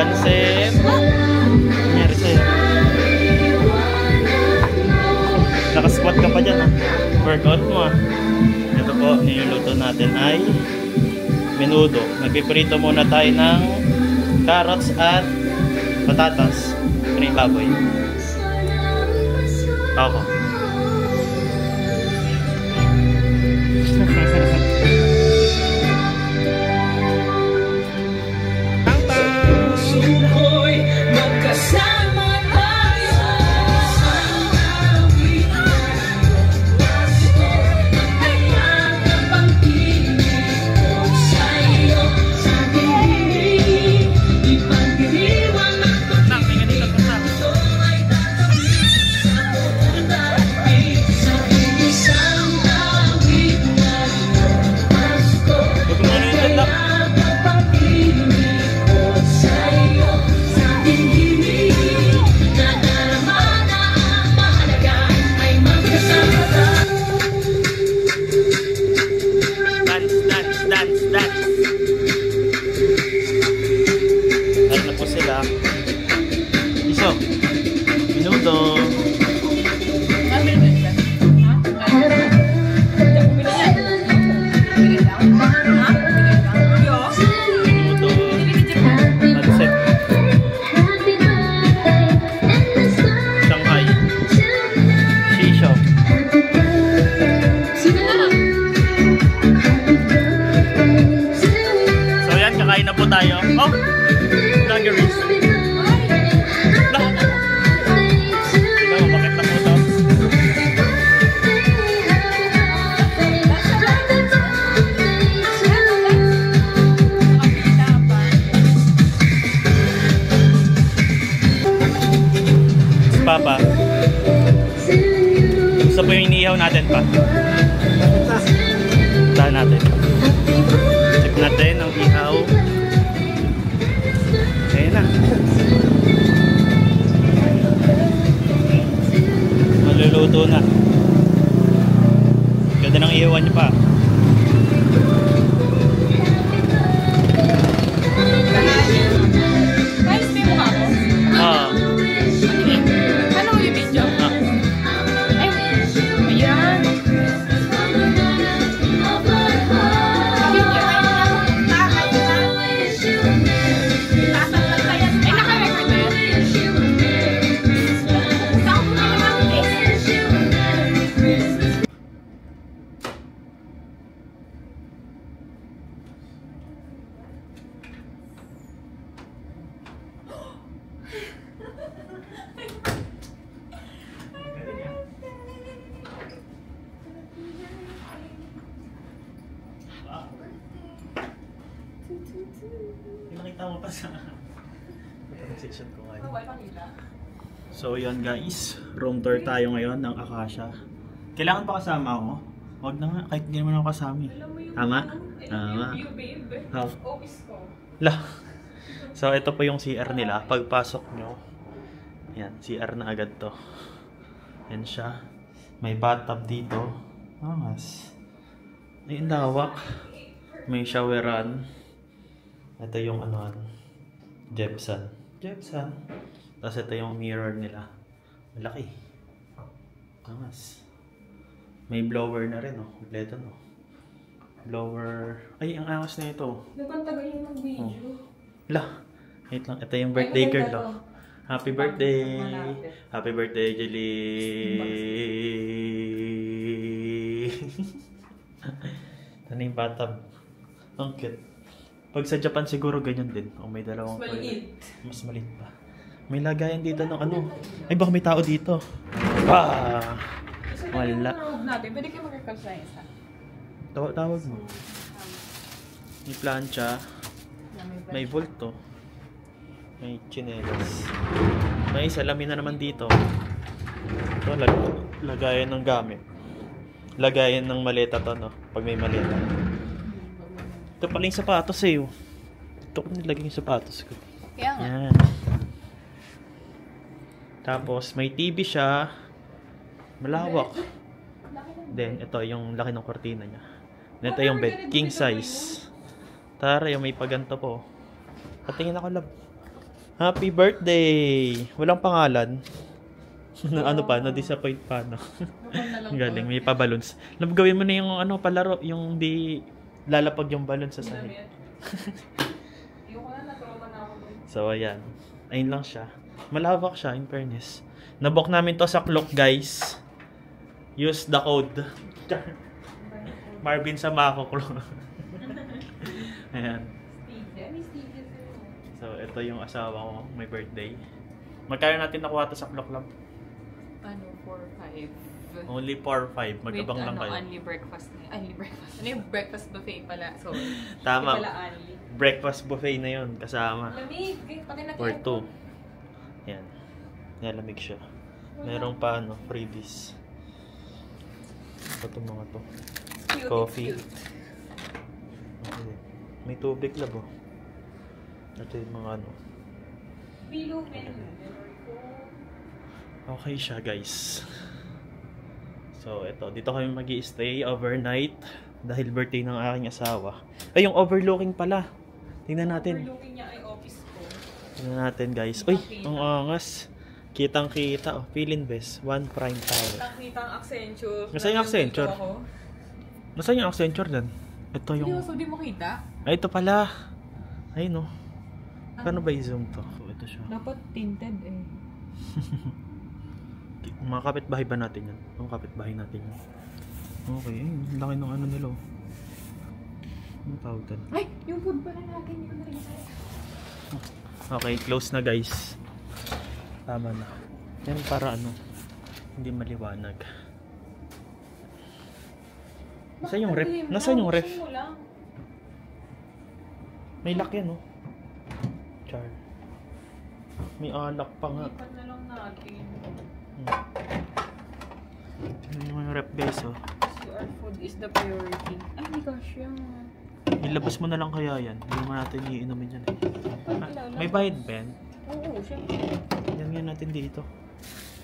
Pansit. Nangyari sa'yo. Nakasquat ka pa dyan, ha? Workout mo, ha? Ito po, niluluto natin ay menudo. Nagpiprito muna tayo ng carrots at patatas. Ito yung baboy. Ako. Tayo. Oh! Nagaris. Tignan mo, bakit na po ito? Papa. Gusto po yung inihaw natin pa. Tahan natin. Check natin ang ihaw. Ayan na. Maluluto na. Ganda ng iwan niyo pa. Guys, may mukha ko? Ano yung video? Ay, ayan. Nakita mo pa sa section ko ngayon. So yun guys, room tour tayo ngayon ng Acacia. Kailangan pa kasama ako? Huwag na nga, kahit hindi naman ako kasama. Tama? Tama. Lah. So ito po yung CR nila. Pagpasok nyo, yan, CR na agad to. Yan siya. May bathtub dito. Mas. Ay, lawak. May showeran. Ito yung ano, Jepson. Tapos ito yung mirror nila. Malaki. Angas. May blower na rin, oh. Kompleto, no. Blower. Ay, ang angas na ito. Nagpantagal yung mag-video. Lah. Wait lang. Ito yung birthday girl, oh. Happy birthday. Happy birthday, Julie. Ano yung bathtub? Ang cute. Pag sa Japan siguro ganyan din. O may dalawang mas maliit. Mas maliit pa. May lagayan dito ng ano. Ay baka may tao dito. Ah! Wala. Pwede kayo mag-recall sa isa. Tawag mo. May plancha. May volto. May chinelas. May salamin na naman dito. Ito, lagayan ng gamit. Lagayan ng maleta to, no? Pag may maleta. Ito pala yung sapatos eh. Ito ko nilagay yung sapatos ko. Kaya nga. Yan. Tapos, may TV siya. Malawak. Then, ito yung laki ng kortina niya. Then, ito yung bed. King size. Tara, yung may paganto po. Patingin ako, lab. Happy birthday! Walang pangalan. Na ano pa, na-disappoint pa, no? Ang galing, may pa-balloons. Alam, gawin mo na yung ano, palaro, yung di lalapag yung balloon sa sahig. So, ayan. Ayun lang siya. Malawak siya, in fairness. Nabook namin to sa Klook, guys. Use the code. Marvin Samako Klook. Ayan. So, ito yung asawa ko, may birthday. Magkano natin nakuha to sa Klook lang? Ano, 4-5. Only 4-5. Magkabang lang kayo. Only breakfast. Only breakfast. Ano yung breakfast buffet pala? So, Tama. pala only. Breakfast buffet na yun, kasama. Lamig. Pati na For 2. Yan. Nalamig siya. Meron pa, ano, freebies. Ito mga to. Cute, Coffee. cute. Okay. May tubig labo. Ito yung mga ano. Pillow menu. Okay siya, guys. So, ito. Dito kami mag-i-stay overnight dahil birthday ng aking asawa. Ay, yung overlooking pala. Tingnan natin. Overlooking niya ay office ko. Tingnan natin, guys. Uy, ang angas. Kitang-kita. Oh, Philin Best. One Prime Tower. Nakita ang Accenture. Nasaan yung Accenture? Nasaan yung Accenture dyan? Ito Hindi yung... mo, so di mo kita? Ay, ito pala. Ayun, no. Paano ba i-zoom to? So, ito siya. Dapat tinted eh. Mga kapitbahay ba natin yan? Mga kapitbahay natin yan. Okay, ang laki ng ano nila. Ano tawag doon? Ay! Yung food pala natin. Hindi ko na rin sa'yo. Okay, close na, guys. Tama na. Yan para ano, hindi maliwanag. Nasaan yung ref? Nasaan yung ref? May lock yan, oh. Char. May alak pa nga. Lipat na lang natin. Ano yung ref, guys, oh. Our food is the priority. Ay, hindi ka siya. Ilabas mo na lang kaya yan. Hindi naman natin iinumin yan, eh. May bayad, Ben? Oo, syempre. Yan nga natin dito.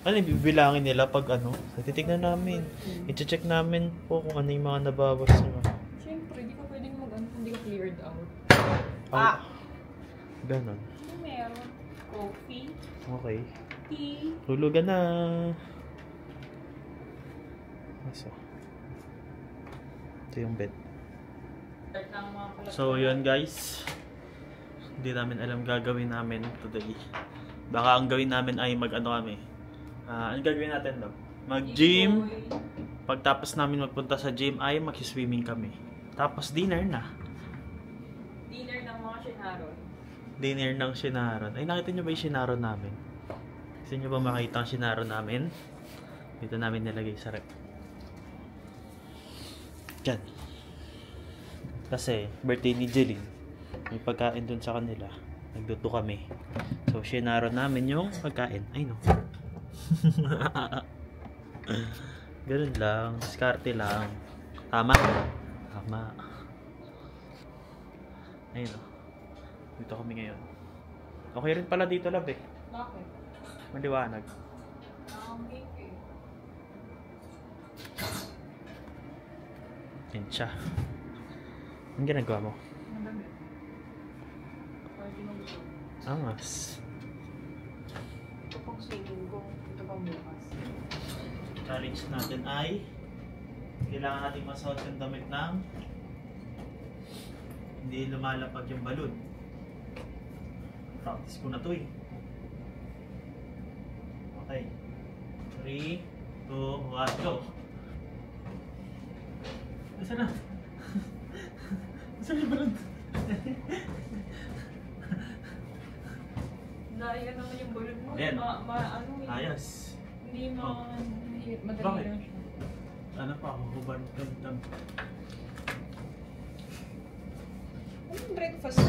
Ano, bibilangin nila pag ano? Titignan namin. I-check namin po kung ano yung mga nabawas nyo. Syempre, di ka pwedeng mag-ano kung di ka cleared out. Ah! Ganon. Ano meron? Coffee, Okay. tea. Hulugan na. Asa? Ito yung bed. So, yun guys. Hindi namin alam gagawin namin today. Baka ang gawin namin ay mag-ano kami. Ano gagawin natin daw? Mag-gym. Pagtapos namin magpunta sa gym ay mag-swimming kami. Tapos dinner na. Dinner ng mga Shinaron. Dinner ng Shinaron. Ay, nakita nyo ba yung Shinaron namin? Gusto nyo ba makita ang Shinaron namin? Dito namin nilagay sa rep. Diyan. Kasi, birthday ni Jeline. May pagkain dun sa kanila. Nagluto kami. So, Shinaron namin yung pagkain. Ay, no. Ganun lang. Diskarte lang. Tama? Tama. Ayun, no. Dito kami ngayon. Okay rin pala dito, lab, eh. Bakit? Maliwanag. Okay. Yan siya. Anong ginagawa mo? Madami. Pwede mo gusto. Angas. Ito pang swimming ko. Ito pang bukas. Challenge natin ay kailangan natin masuot yung damit ng hindi lumalapag yung balon. Practice ko na to, eh. Okay. 3, 2, 1, go! Nasaan na? Nasaan yung balon? Nariyan naman yung balon mo. Ayan. Ano eh. Ayos. Hindi madali Bakit? lang siya. Ano pa? Huban. Anong breakfast?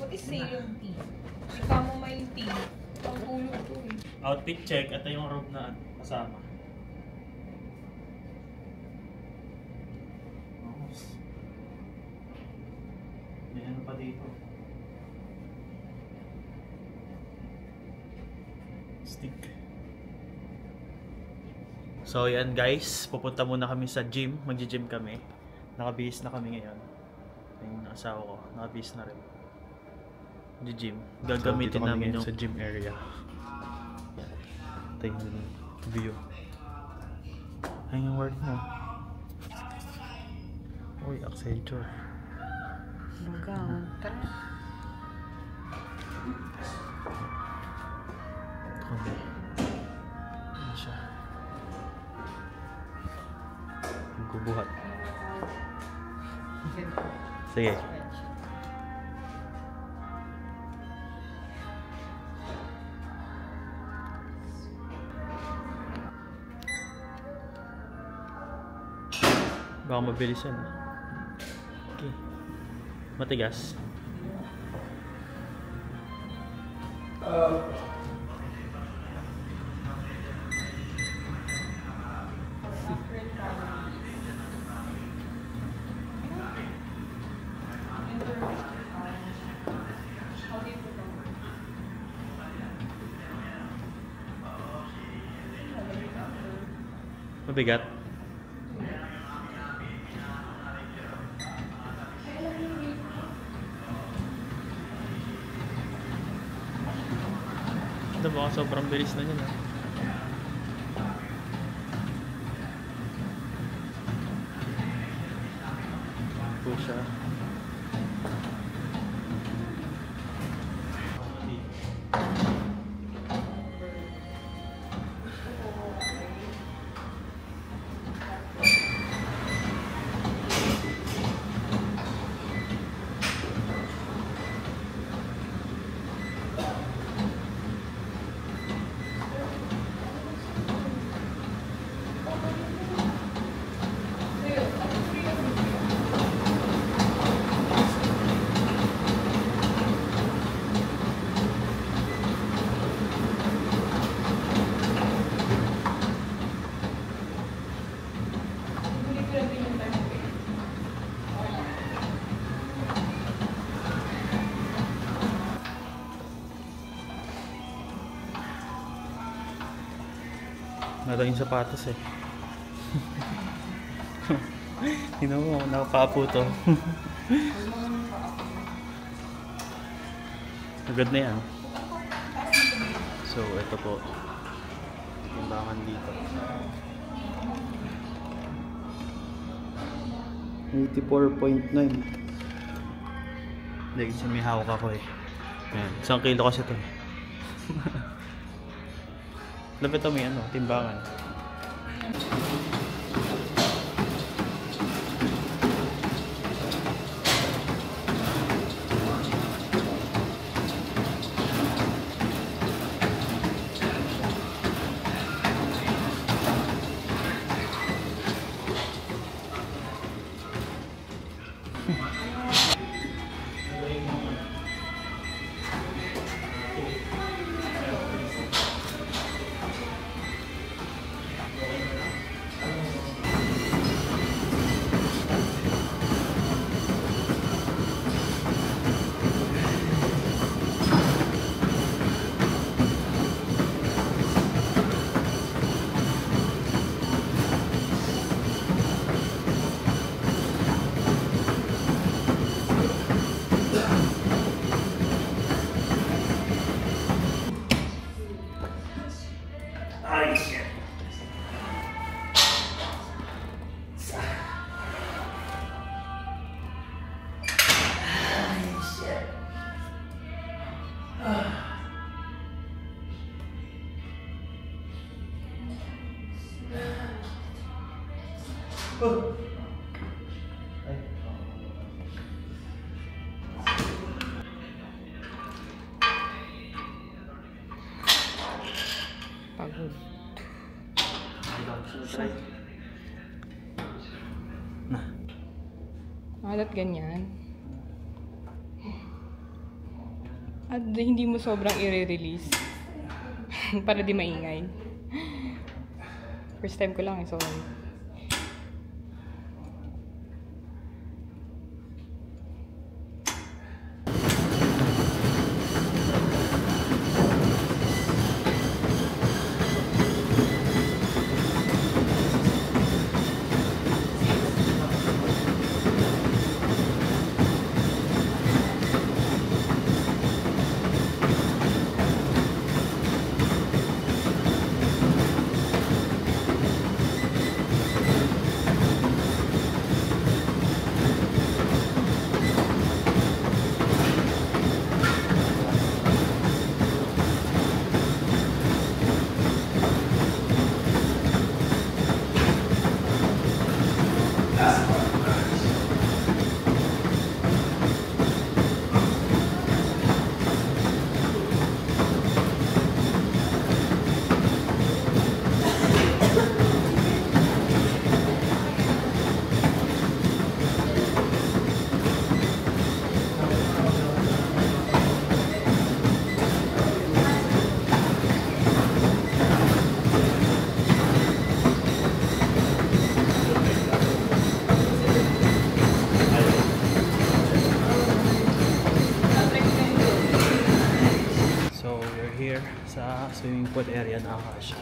What is saying tea? May chamomile tea. Ang ulo ko eh. Outfit check. Ito yung robe na kasama. May ano pa dito. Stick. So yan guys, pupunta muna kami sa gym. Magji-gym kami. Nakabihis na kami ngayon. Yung asawa ko, nakabihis na rin. Gym. Gagamitin So, dito kami namin ngayon yung sa gym area. ito yung view. Ayun yung work mo. Uy, Accenture. Lugaw. Tara. Okay. Ayan siya. Magbubuhat. Sige. Baka mabilis yan. Okay. Matigas. Mabigat. Ito baka sobrang bilis na yun ah. Po siya. Nata yung sapatos eh. Tingnan mo, nakapaapo to. Agad na yan. So, ito po. Timbangan dito. 84.9. Hindi, kasi may hawak ako eh. Ayan. 1 kilo kasi ito eh. Lapit ito may ano, timbangan. Pagod. Na. Alat ganyan. At hindi mo sobrang i-release. Para di maingay. First time ko lang eh, sorry. sa swimming pool area na Akasha.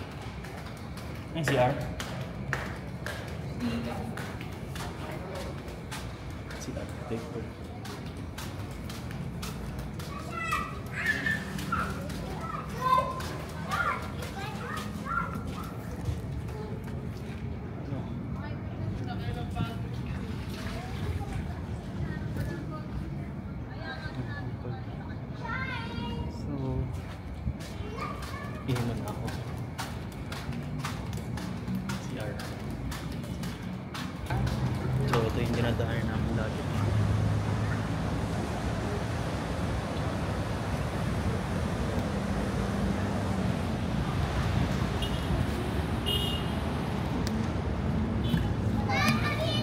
Ang CR? CR, take pool. Ihiman ako. CR. So, ito yung dinadaanan namin lagi.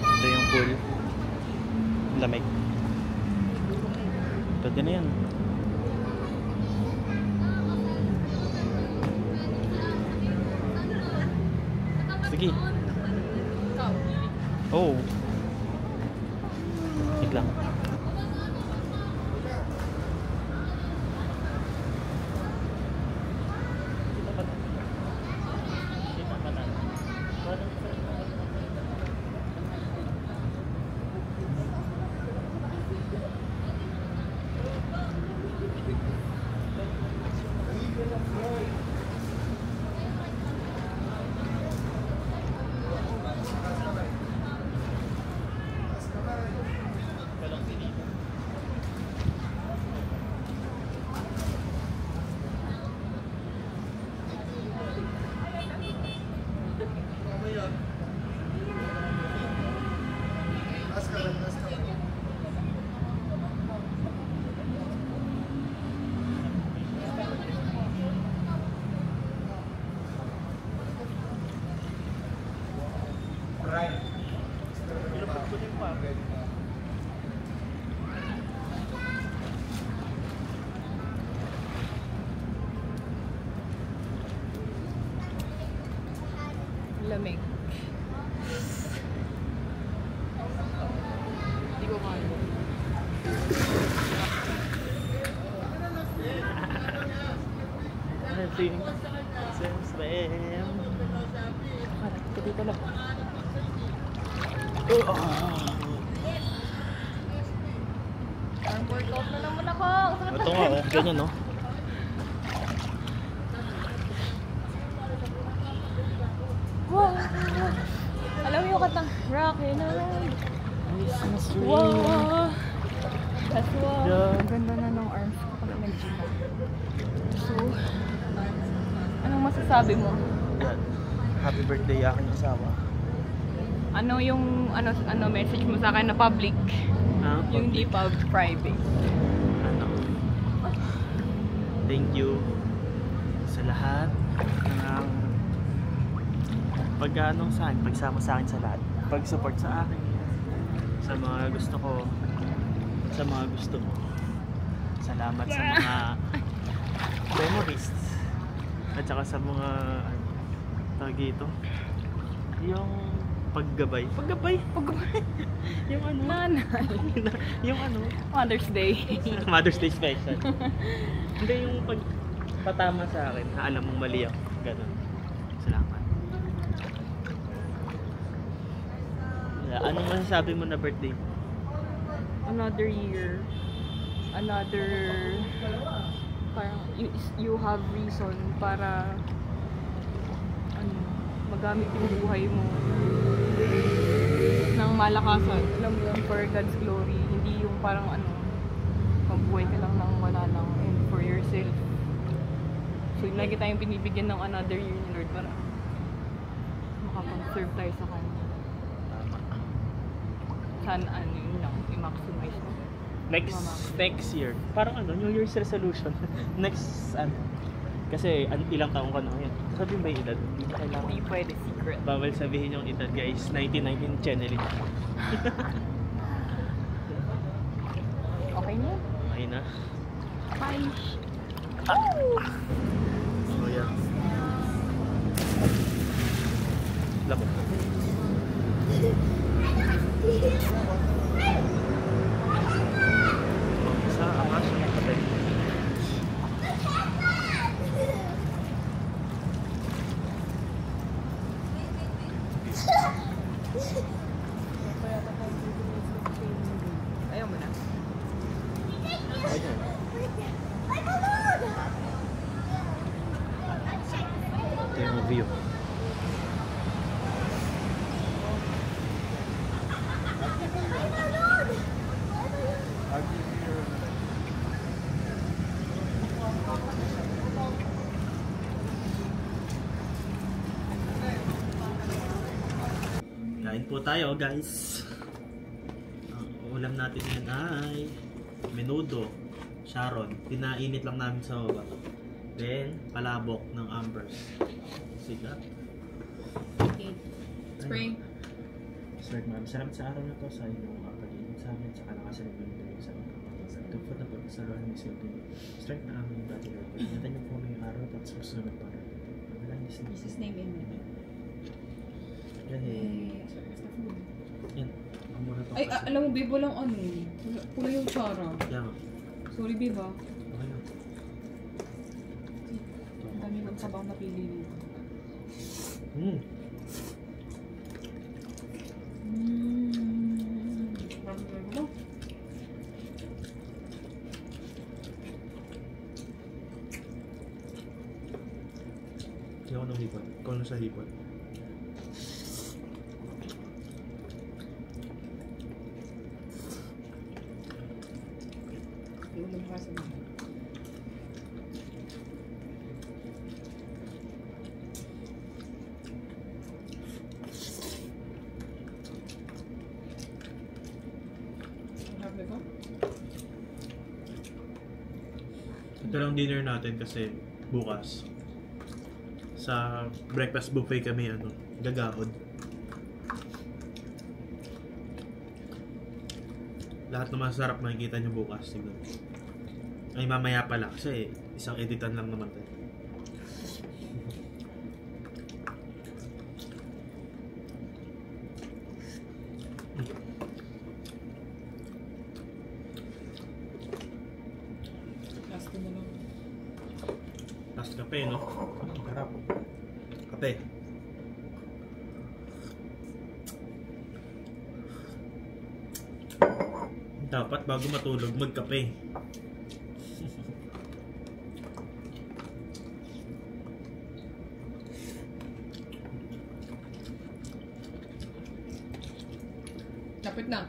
Ito yung pool. Lamig. Pwede na yan. Sige. Oh. Wait lang. Lamig. Hindi ko kaya. Ito dito lang. Ang workout na naman ako. Ito nga, oh. Ganyan, no? Wow! Alam mo yung katang rockin' around. Wow! That's wow. Yeah. Ang ganda na ng arms ko pag nag-gym ako. So, anong masasabi mo? Yan. Happy birthday aking asawa. Ano yung message mo sa akin na public? Ah, Yung hindi private. ano? Thank you sa lahat ng pag-anong sa akin, pagsama sa akin sa lahat, pag-support sa akin, sa mga gusto ko, sa mga gusto mo. Salamat sa mga memories at saka sa mga tawag dito, yung paggabay yung ano, Nanay. yung ano, Mother's Day. Mother's Day special. Hindi yung pagpatama sa akin na alam mong mali ako, ganun. Salamat. Anong masasabi mo na birthday mo? Another year. Another parang you have reason para magamit yung buhay mo ng malakasan. Alam mo yun, for God's glory. Hindi yung parang mabuhay ka lang ng wala lang and for yourself. So lagi tayong binibigyan ng another year ni Lord para makapag-serve tayo sa Kanya. Tama. Sana yun lang, i-maximize mo. Next year, parang New Year's resolution. Next, kasi ilang taong ka na ngayon. Sabihin ba yung edad? Hindi ba kailangan? Hindi pwede secret. Bawal sabihin yung edad, guys. 1919 channeling. Okay na? Okay na. Bye! So, yeah. Lamok. Sa Akasha na patay. Kain po tayo guys. Ang ulam natin yan ay menudo, Sharon. Pinainit lang namin sa baba. Then, palabok ng Ambers. Sigat. Okay. Spring. Start ma'am. Salamat sa araw na to sa inyong pag-iinit sa amin. Saka nakasalit mo yung sa mga kapatid. Tugpot na pagkasaroan ng silping. Start na aming dati Lord. Ingatan niyo po ngayong araw at sa susunod pa rin. In Jesus name, amen. Yan eh. Yan. Ang muna to. Ay, alam mo, babe, walang ano. Pula yung tsara. Yan. Sorry, babe, ah. Okay lang. Ang dami kong sabang napili dito. Hindi ako nang hipon. Ikaw na sa hipon. Iulam ka sa mga. Ito lang dinner natin kasi bukas sa breakfast buffet kami gagaod. Lahat ng masarap makikita nyo bukas siguro. Ay mamaya pala kasi isang editan lang naman tayo. Last na lang. Last kape, no? Harap. Kape. Dapat bago matulog, magkape. Lapit na.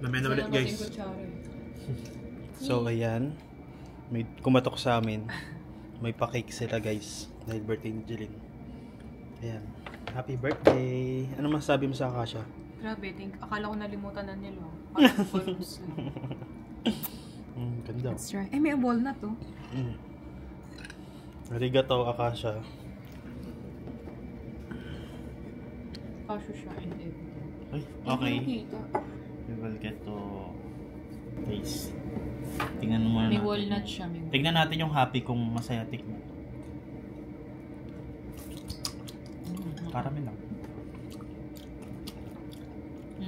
Mamaya na ulit, guys. So ayan, may kumatok sa amin. May pa-cake sila guys dahil birthday ni Jeline. Ayan, happy birthday. Ano masasabi mo sa Akasha? Grabe, akala ko nalimutan na nila. Parang balloons lang. Ganda. That's right. Eh, may walnut to. Arigato Akasha. Kasyo siya and everything. Ay, okay. Nakita. We will get to taste. Tingnan mo muna May natin. walnut siya. May Tingnan natin yung happy kung masaya tikman. Caramel lang.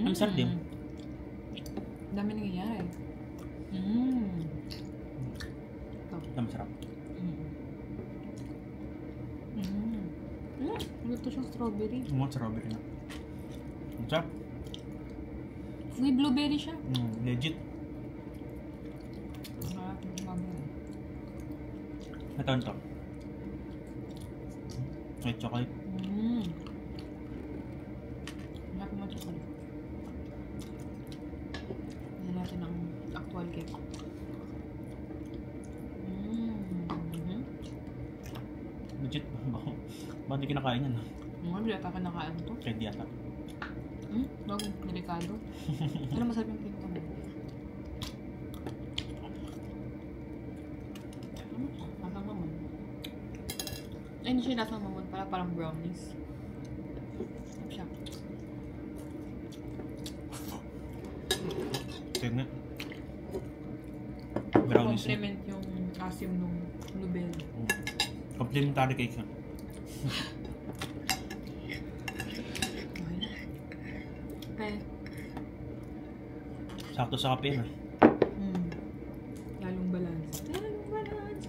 Ang sarap din. Dami nangyayari. Ang sarap. Luto siyang strawberry. Strawberry na. Ang sarap. May blueberry siya. Legit. Ito ito. May chocolate. Hanapin mo chocolate. Yan natin ang actual cake. Legit. Bakit hindi kinakain yan? Mga bila pa nakain to. Candy yata. Bago, delikado. Ano masarap yung cake naman? Lasang mamon. Ay, hindi siya lasang mamon. Parang brownies. Sarap siya. Tignan. Brownies. Complement yung asim nung blueberry. Complimentary cake siya. Okay. Sakto sa kape na. Lalong balance. Lalong balance.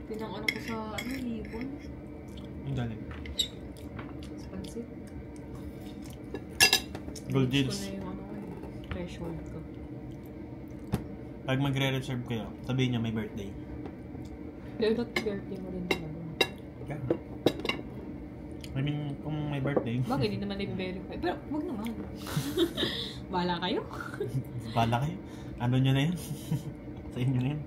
Pinang ano ko sa hipon. Ang galing. Sa pansit. Gold Reach Jeans. ko na yung ano ko threshold ko. Pag magre-reserve kayo, sabihin niya may birthday. Pero not birthday mo rin din. Yeah. I mean, kung may birthday. Bagay, hindi naman i-verify. Pero, wag naman. Bahala kayo. Bala kayo. Ano nyo na yan? Sa inyo na yan.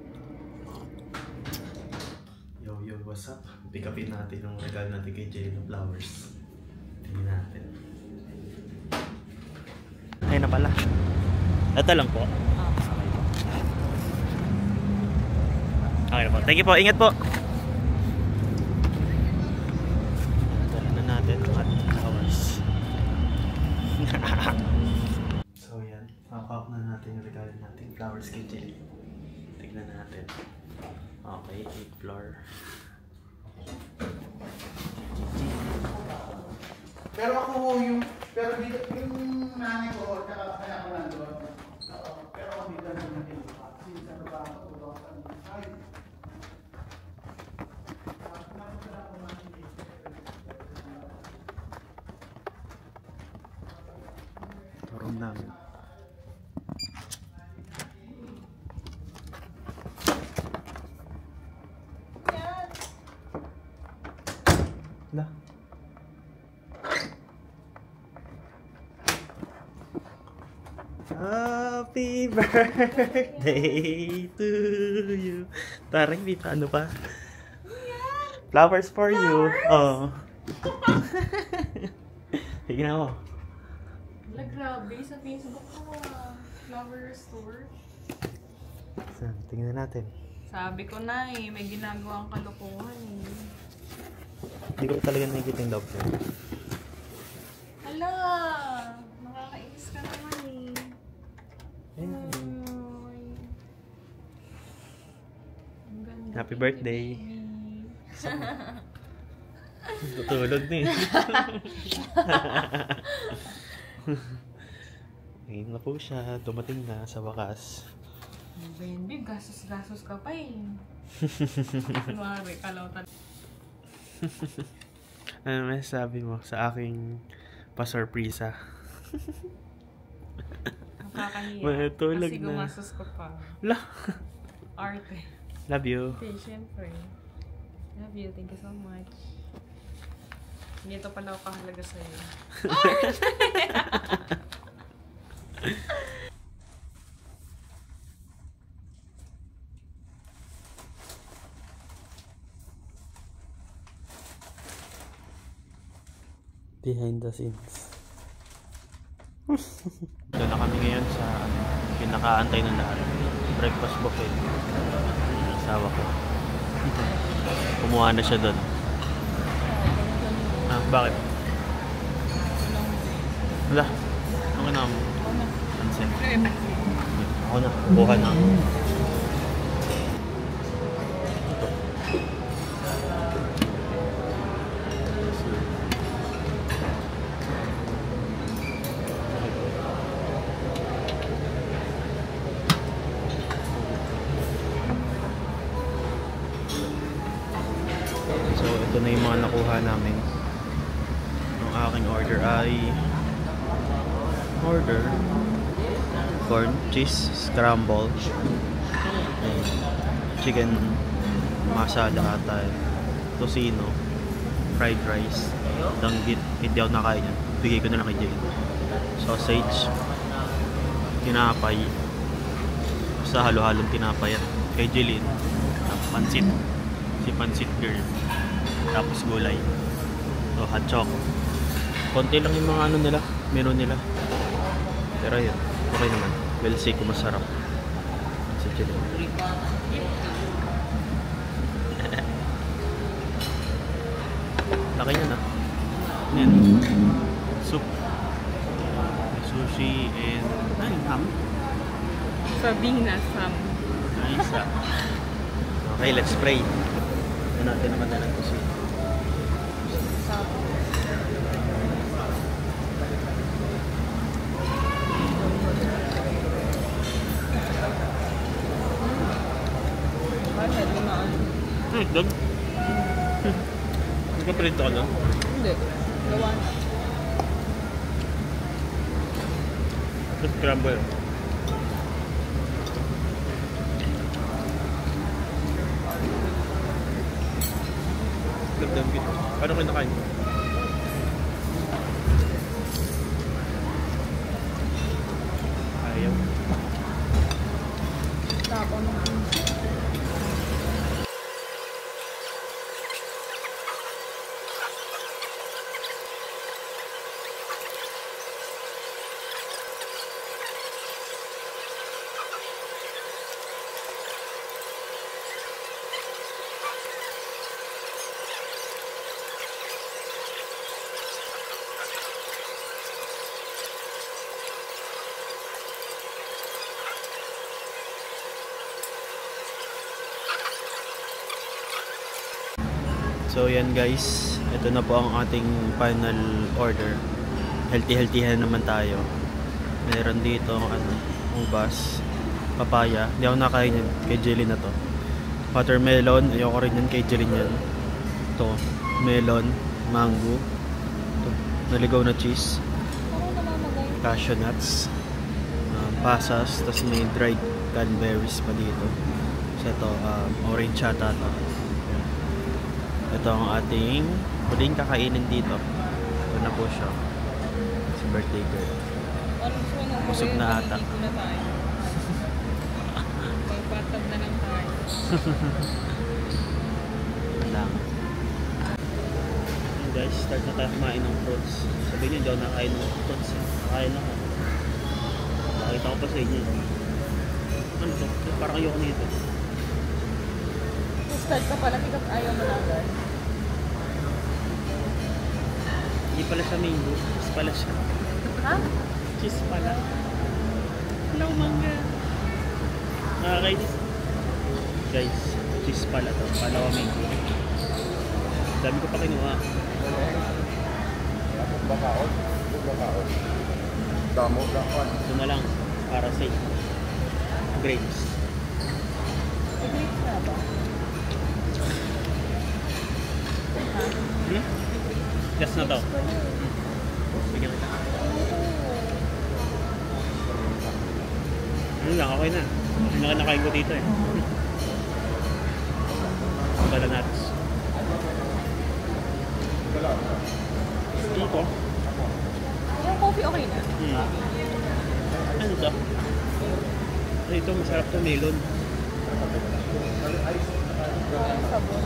Yo, what's up? Pick upin natin yung regalo natin kay Jelly Flowers. Tingnan natin. Ayun na pala. Ito lang po. Okay na po. Thank you po. Ingat po. Dala na natin ang ating flowers. So yan. Pakawak na natin yung regalo natin. Flowers kay Jelly. Tignan natin. Okay. 8th floor. Pero ako yung, pero dito, yung nanay ko, kaya ko nandun. Pero ako dito naman din. Since ano ba ako, Turong namin. Lah. Happy birthday to you. Taray, may paano pa? Flowers for you. Oh. Sige na mo. Wala, grabe. Sa Facebook ko, flower store. So, tingnan natin. Sabi ko na eh, may ginagawang kalokohan eh. Hindi ko talaga nakikita yung love phone. Hala! Nakakainis ka naman eh. Ay. Ang ganda. Happy birthday. Tutulog na eh. Ngayon na po siya. Dumating na sa wakas. Baby, gasos-gasos ka pa eh. Kunwari, kalautan. Ano masasabi mo sa aking pasurpresa? Nakakahiya. Matulog kasi na. gumasos ko pa. La. Arte. Love you. Okay, syempre. Love you. Thank you so much. Hindi ito pala ako kahalaga sa'yo. Behind the scenes. Doon na kami ngayon sa pinakaantay ng lahat. Breakfast buffet. Asawa ko. Kumuha na siya doon. Ah, bakit? Wala. Ano na mo? Pansin. Ako na. Kuha na. So, ito na yung mga nakuha namin. Ang aking order ay corn, cheese, scramble, and chicken masala ata, tocino, fried rice, danggit. Hindi ako nakain yan. Bigay ko na lang kay Jane. Sausage, tinapay, sa halo-halong tinapay yan. Kay Jeline, pansit. Si Pansit Girl. Tapos gulay. So, hot choco. Konti lang yung mga ano nila, menu nila. Pero yun, okay naman. We'll see kung masarap. Si Chile. Laki na na. Yan. Soup. May sushi and ham. Sabinas, Sam. Isa. Okay, let's pray. Ito natin naman na lang ito siya. Dog? Hindi ka prito ka lang? Hindi. Gawa na. Scramble. Damdam gitu. Paano kayo nakain? Ayaw. Tapos So yan guys, ito na po ang ating final order. Healthy naman tayo. Meron dito ubas, papaya. Hindi ako nakain yan kay Jelly na to. Watermelon, ayoko rin yan kay Jelly yan. Ito, melon, mango, ito, naligaw na cheese, cashew nuts, pasas, tapos may dried cranberries pa dito. So ito, orange yata to. Ito ang ating huling kakainin dito. Ito na po siya. Si birthday girl. Busog na ata. Magpatag na lang tayo. Lang. Guys, start na tayo kumain ng fruits. Sabihin nyo, hindi ako nakain ng fruits. Nakain ako. Nakita ko pa sa inyo. Ano to? Parang ayoko nito. Start ka pala, pick up ayaw mo na agad. Hindi pala siya mango. Cheese pala siya. Ha? Cheese pala. No manga. Nakakainis. Guys, cheese pala to. Pala ko mango. Dami ko pa kinuha. Ito na lang. Para sa grapes. Grapes na ba? Yes na to. Bigyan kita. Ano lang, okay na. Yung nakinakain ko dito eh. Bala natin. Dito. Yung coffee okay na? Ano to? Ito, masarap to, melon. Sabon.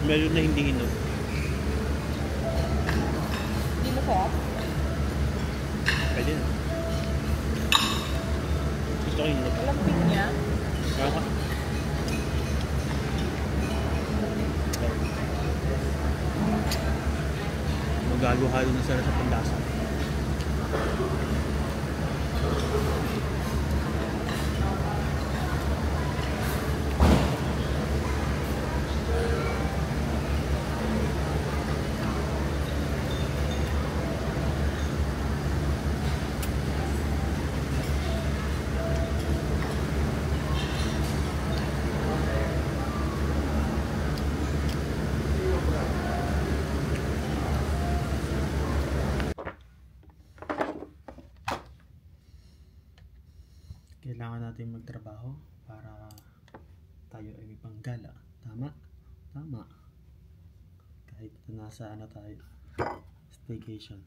Melon na hindi hinog. Hindi mo sarap? Pwede na. Gusto ko hinog. Walang pin niya? Kaka. Magalo-halo na sila sa pandasa. Kailangan natin magtrabaho para tayo ay panggala. Tama? Tama. Kahit nasa tayo. Staycation.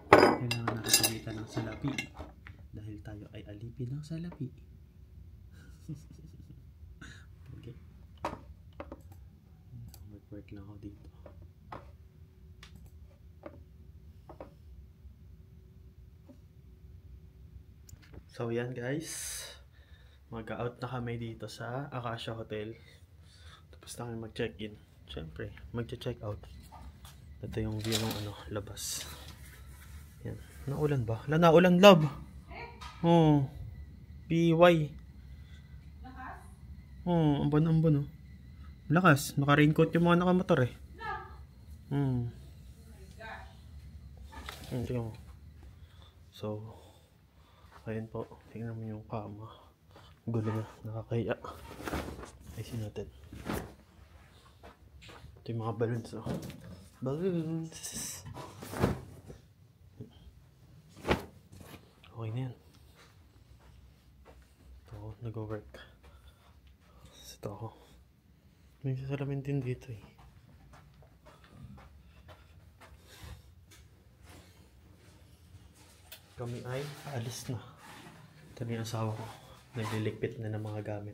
Kailangan natin kumita ng salapi. Dahil tayo ay alipin ng salapi. Okay. Work lang ako dito. So yan guys, mag-out na kami dito sa Acacia Hotel. Tapos na kami mag-check-in. Siyempre, mag-check out. Ito yung view ng labas. Yan. Naulan ba? Wala, naulan love. Oh. PY. Lakas? Oh, ambon oh. Lakas. Naka-raincoat yung mga nakamotor eh. Tingnan mo. So, ayun po, tingnan mo yung kama. Gulo na, nakakaya. Ayusin natin. Ito yung mga balloons, oh. Balloons! Okay na yan. Ito ako, nag-work. Ito ako. May sasalamin din dito eh. Kami ay alis na. Ito na yung asawa ko. Nagliligpit na ng mga gamit.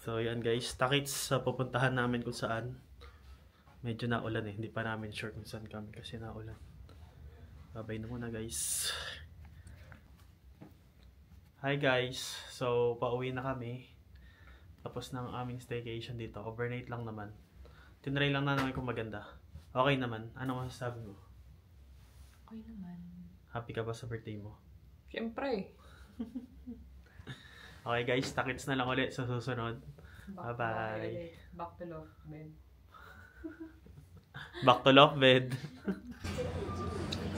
So yan guys, takits sa pupuntahan namin kung saan. Medyo naulan eh. Hindi pa namin sure kung saan kami kasi naulan. Babay na muna guys. Hi guys. So pauwi na kami. Tapos ng aming staycation dito. Overnight lang naman. Tinry lang na namin kung maganda. Okay naman. Ano masasabi mo? Okay naman. Happy ka ba sa birthday mo? Siyempre. Okay guys, takits na lang ulit sa susunod. Bye-bye. Back to love, man. Back to love bed.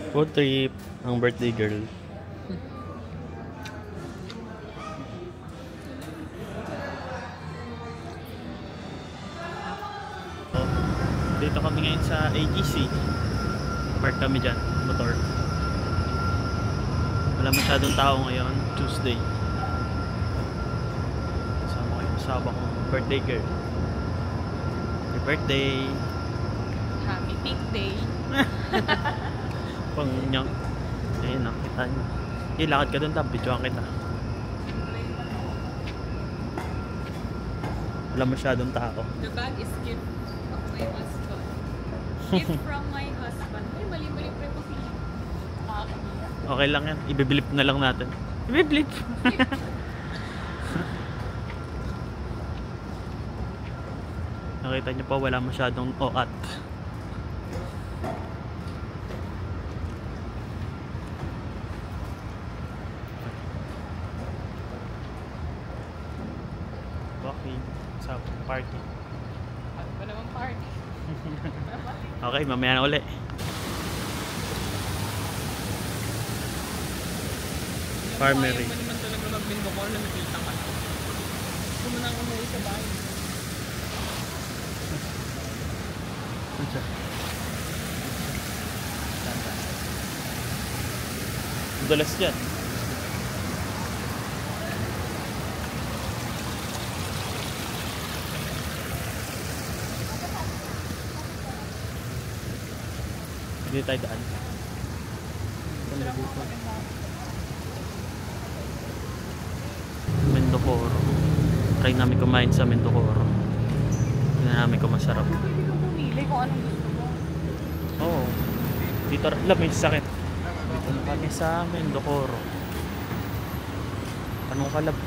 Food trip. Ang birthday girl. Dito kami ngayon sa AGC. Park kami dyan, motor. Wala masyadong tao ngayon, Tuesday. Kasama ko yung asawa kong birthday girl. Happy birthday! Happy peak day. Pang nyang. Ayun, nakita nyo. Lakad ka dun, tab. Videoan kita. Wala masyadong tao. The bag is gift of my husband. Gift from my husband. Ay, mali-mali preposition. Okay lang yan. Ibiblip na lang natin. Ibiblip! Nakita nyo pa, wala masyadong oat. Walking sa parking. Ano ba naman park? Okay, mamaya na uli. Farmery. Kaya mo naman talaga magbindo ko na nakita ka. Gusto mo nang umuwi sa bahay. Dulas yan. Hindi tayo daan. Mendocoro. Try namin kumain sa Mendocoro. Tingnan namin kung masarap. Pwede ka pumili kung anong gusto mo. Oo. Dito lang may sakit. Dito na kami sa Mendocoro. Anong kalab?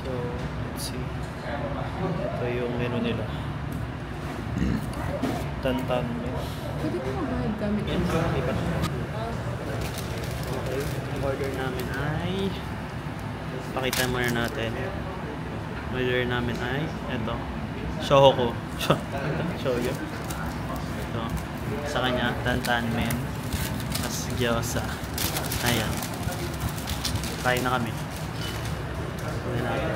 So, let's see. Ito yung menu nila. Tantan. Pwede ko magbayad gamit Yan, iba. Okay, ang order namin ay pakita muna natin. Order namin ay ito. Shohoku. Shoyu. Ito. Sa kanya, tantan men. Tapos gyoza. Ayan. Kain na kami. Kain natin.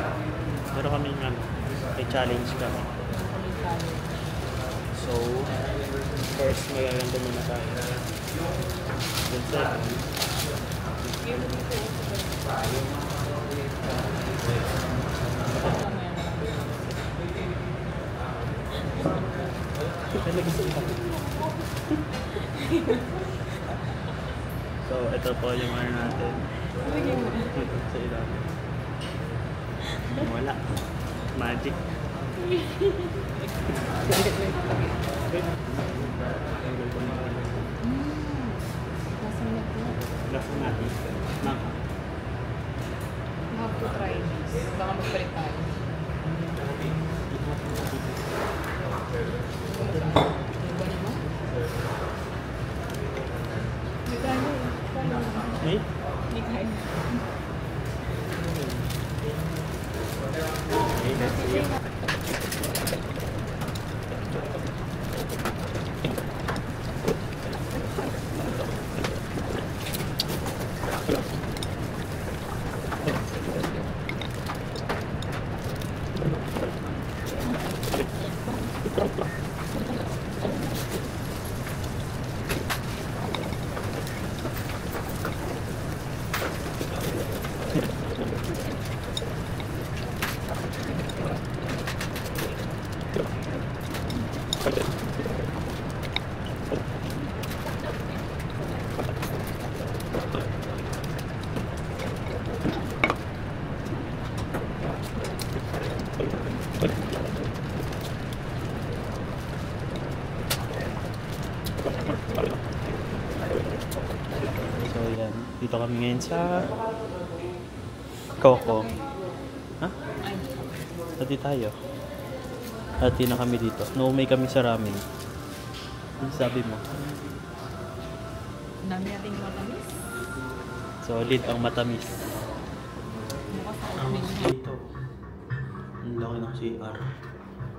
Pero kami ano, may challenge kami. So, first magaganto muna tayo. Then second, so, ito po yung ano natin. Sa ilalim. Wala. Magic. Lasa natin. Naka. You have to try this. Baka magpalit tayo. May? Hindi tayo. So yan, dito kami ngayon sa Coco. Ha? Hati tayo. Hati na kami dito. Naumay kami sa ramen. Ano sabi mo? Dami nating matamis. Solid ang matamis. Bukas ako Ang din. dito. Ang laki ng CR.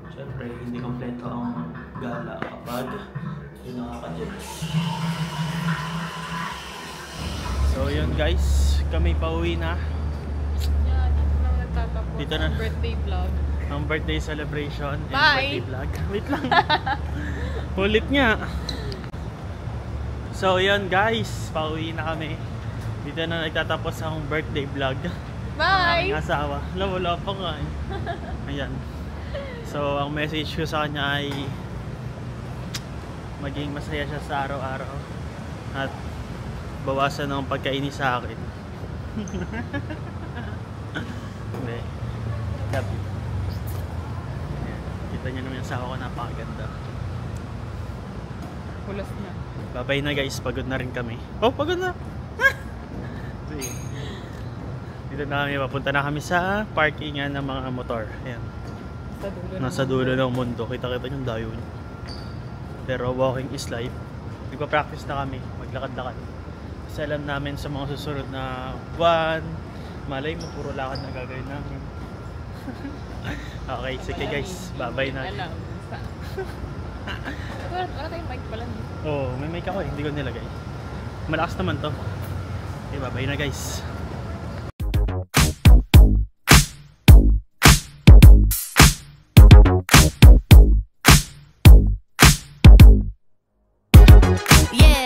Siyempre, hindi kompleto ang gala kapag yung nakakadyan. So yun guys, kami pauwi na. Yeah, dito lang nagtatapos Dito na. ang birthday vlog. Ang birthday celebration and Bye! birthday vlog. Wait lang. Ulit nga. So yun guys, pauwi na kami. Dito na nagtatapos ang birthday vlog. Bye! Ang asawa. Wala pa nga eh. Ayan. So ang message ko sa kanya ay maging masaya siya sa araw-araw. At bawasan ang pagkainis sa akin. Hindi. Happy. Ayan. Kita niyo naman yung asawa ko, napakaganda. Pulas na. Bye-bye na guys, pagod na rin kami. Oh, pagod na! Sige. Dito na kami, papunta na kami sa parkingan ng mga motor. Ayan. Sa dulo Nasa dulo ng mundo, kita-kita yung dayo niyo. Pero walking is life. Nagpa-practice na kami, maglakad-lakad. Kasi alam namin sa mga susunod na buwan, malay mo, puro lakad na gagawin namin. Okay, sige guys, bye-bye na. Alam. Wala tayong mic pala. Oo, may mic ako eh, hindi ko nilagay. Malakas naman to. Okay, bye-bye na guys. Yeah.